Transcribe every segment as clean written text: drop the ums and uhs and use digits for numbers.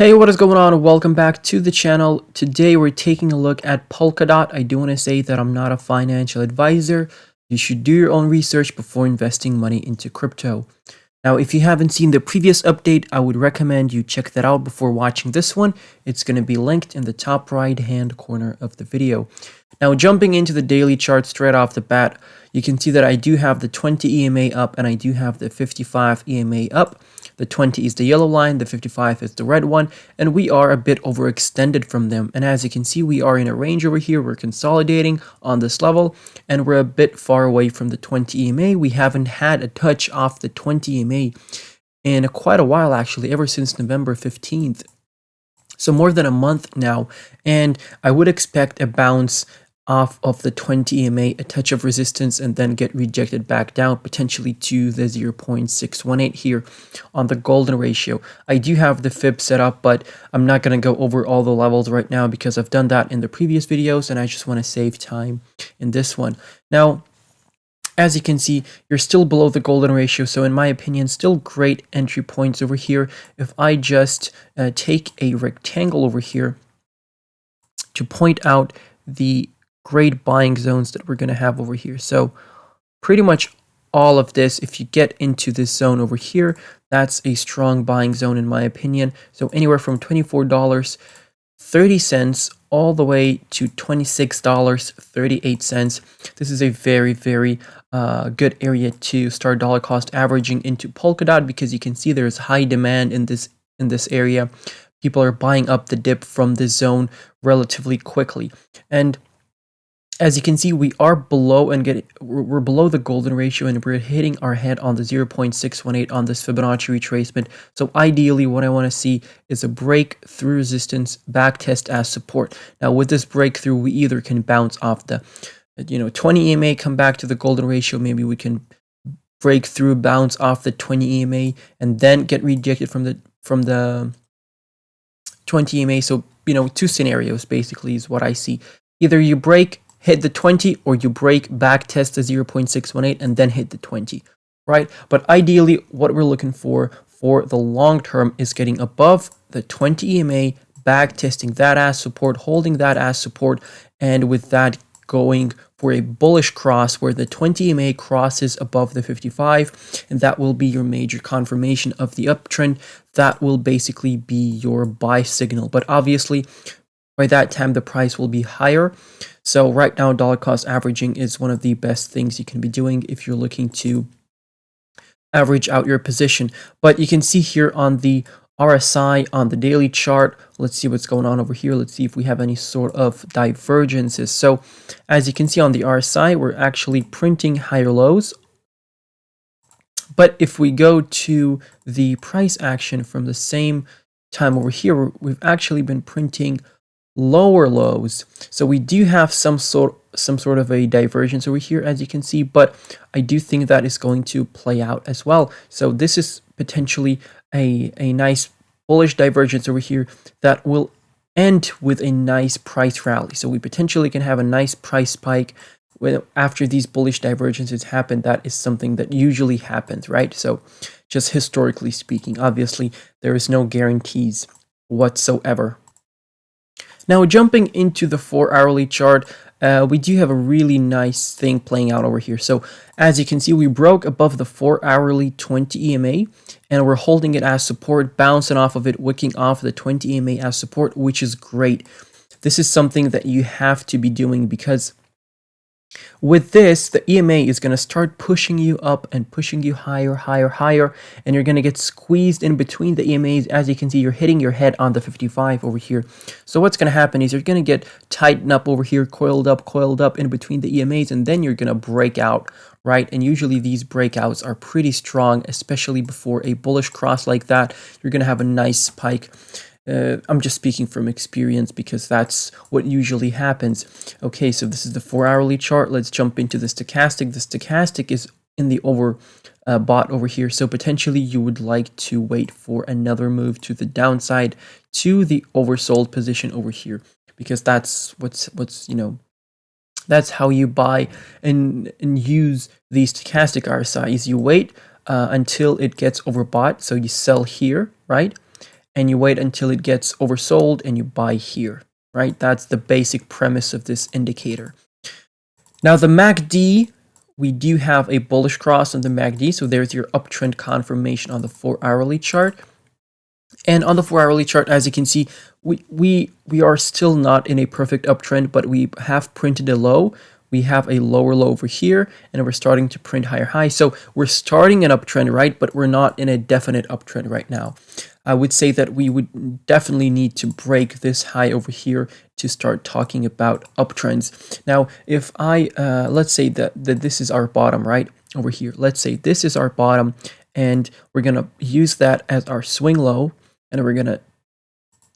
Hey, what is going on? Welcome back to the channel. Today we're taking a look at Polkadot. I do want to say that I'm not a financial advisor. You should do your own research before investing money into crypto. Now, if you haven't seen the previous update, I would recommend you check that out before watching this one. It's going to be linked in the top right hand corner of the video. Now, jumping into the daily chart straight off the bat, you can see that I do have the 20 EMA up and I do have the 55 EMA up. The 20 is the yellow line, the 55 is the red one, and we are a bit overextended from them. And as you can see, we are in a range over here. We're consolidating on this level, and we're a bit far away from the 20 EMA. We haven't had a touch off the 20 EMA in quite a while, actually, ever since November 15th. So more than a month now, and I would expect a bounce off of the 20 EMA, a touch of resistance, and then get rejected back down, potentially to the 0.618 here on the golden ratio. I do have the fib set up, but I'm not going to go over all the levels right now because I've done that in the previous videos, and I just want to save time in this one. Now, as you can see, you're still below the golden ratio, so in my opinion, still great entry points over here. If I just take a rectangle over here to point out the great buying zones that we're going to have over here. So pretty much all of this, if you get into this zone over here, that's a strong buying zone in my opinion. So anywhere from $24.30 all the way to $26.38. This is a very, very good area to start dollar cost averaging into Polkadot, because you can see there's high demand in this area. People are buying up the dip from this zone relatively quickly. And as you can see, we are below we're below the golden ratio, and we're hitting our head on the 0.618 on this Fibonacci retracement. So ideally, what I want to see is a break through resistance, back test as support. Now, with this breakthrough, we either can bounce off the 20 EMA, come back to the golden ratio. Maybe we can break through, bounce off the 20 EMA, and then get rejected from the 20 EMA. So two scenarios basically is what I see. Either you break, hit the 20, or you break, back test the 0.618 and then hit the 20, right? But ideally, what we're looking for the long term is getting above the 20 EMA, back testing that as support, holding that as support, and with that going for a bullish cross where the 20 EMA crosses above the 55, and that will be your major confirmation of the uptrend. That will basically be your buy signal. But obviously, by that time, the price will be higher. So right now, dollar cost averaging is one of the best things you can be doing if you're looking to average out your position. But you can see here on the RSI on the daily chart, let's see what's going on over here. Let's see if we have any sort of divergences. So as you can see on the RSI, we're actually printing higher lows. But if we go to the price action from the same time over here, we've actually been printing lower lows. So we do have some sort of a divergence over here, as you can see, but I do think that is going to play out as well. So this is potentially a nice bullish divergence over here that will end with a nice price rally. So we potentially can have a nice price spike after these bullish divergences happen. That is something that usually happens, right? So just historically speaking, obviously there is no guarantees whatsoever. Now, jumping into the 4-hourly chart, we do have a really nice thing playing out over here. So as you can see, we broke above the 4-hourly 20 EMA, and we're holding it as support, bouncing off of it, wicking off the 20 EMA as support, which is great. This is something that you have to be doing, because with this, the EMA is going to start pushing you up and pushing you higher, higher, higher, and you're going to get squeezed in between the EMAs. As you can see, you're hitting your head on the 55 over here. So what's going to happen is you're going to get tightened up over here, coiled up in between the EMAs, and then you're going to break out, right? And usually these breakouts are pretty strong, especially before a bullish cross like that. You're going to have a nice spike. I'm just speaking from experience because that's what usually happens. Okay, so this is the 4-hourly chart. Let's jump into the stochastic. The stochastic is in the overbought over here, so potentially you would like to wait for another move to the downside to the oversold position over here, because that's what's that's how you buy and use the stochastic RSI. Is you wait until it gets overbought, so you sell here, right? and you wait until it gets oversold and you buy here, right? That's the basic premise of this indicator. Now the MACD, we do have a bullish cross on the MACD, so there's your uptrend confirmation on the 4-hourly chart. And on the 4-hourly chart, as you can see, we are still not in a perfect uptrend, but we have printed a low. We have a lower low over here, and we're starting to print higher highs. So we're starting an uptrend, right? But we're not in a definite uptrend right now. I would say that we would definitely need to break this high over here to start talking about uptrends. Now, if I, let's say that this is our bottom, right? Over here, let's say this is our bottom, and we're going to use that as our swing low, and we're going to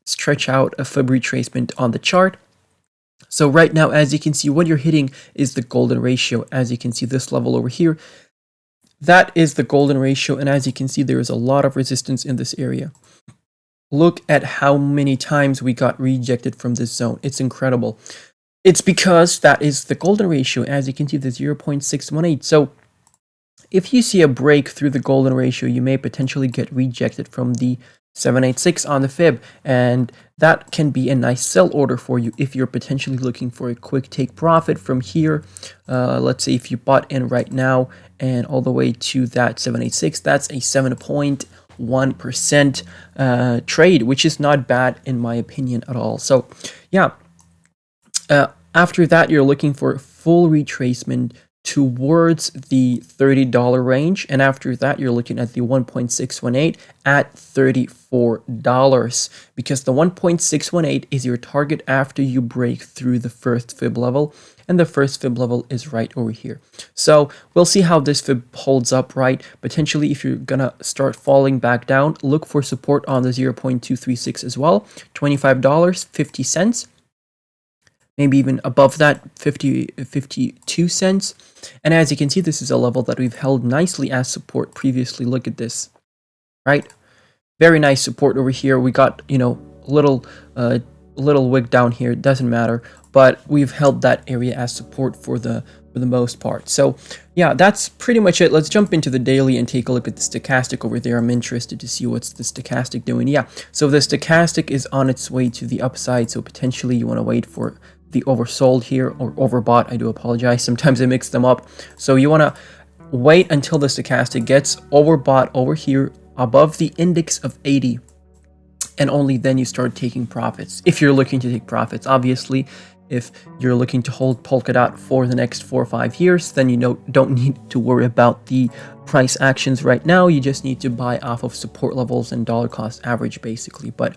stretch out a fib retracement on the chart. So right now, as you can see, what you're hitting is the golden ratio. As you can see, this level over here, that is the golden ratio. And as you can see, there is a lot of resistance in this area. Look at how many times we got rejected from this zone. It's incredible. It's because that is the golden ratio. As you can see, the 0.618. So if you see a break through the golden ratio, you may potentially get rejected from the 786 on the fib, and that can be a nice sell order for you if you're potentially looking for a quick take profit from here. Let's say if you bought in right now and all the way to that 786, that's a 7.1% trade, which is not bad in my opinion at all. So yeah, after that, you're looking for a full retracement towards the $30 range, and after that you're looking at the 1.618 at $34, because the 1.618 is your target after you break through the first fib level, and the first fib level is right over here. So we'll see how this fib holds up, right? Potentially, if you're gonna start falling back down, look for support on the 0.236 as well, $25.50. Maybe even above that, 52 cents. And as you can see, this is a level that we've held nicely as support previously. Look at this, right? Very nice support over here. We got, you know, a little wick down here. It doesn't matter, but we've held that area as support for the most part. So yeah, that's pretty much it. Let's jump into the daily and take a look at the stochastic over there. I'm interested to see what's the stochastic doing. Yeah, so the stochastic is on its way to the upside, so potentially you want to wait for the oversold here, or overbought. I do apologize, sometimes I mix them up. So you want to wait until the stochastic gets overbought over here above the index of 80, and only then you start taking profits, if you're looking to take profits. Obviously, if you're looking to hold Polkadot for the next 4 or 5 years, then you don't need to worry about the price actions right now. You just need to buy off of support levels and dollar cost average, basically. But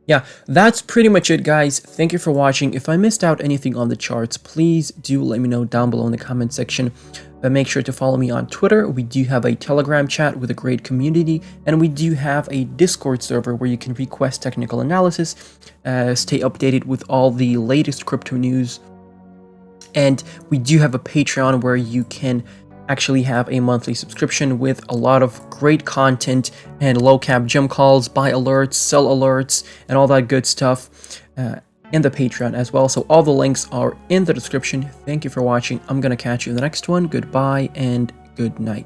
yeah, that's pretty much it, guys. Thank you for watching. If I missed out anything on the charts, please do let me know down below in the comment section. But make sure to follow me on Twitter. We do have a Telegram chat with a great community, and we do have a Discord server where you can request technical analysis, stay updated with all the latest crypto news, and we do have a Patreon where you can actually have a monthly subscription with a lot of great content and low cap gem calls, buy alerts, sell alerts, and all that good stuff in the Patreon as well. So all the links are in the description. Thank you for watching. I'm gonna catch you in the next one. Goodbye and good night.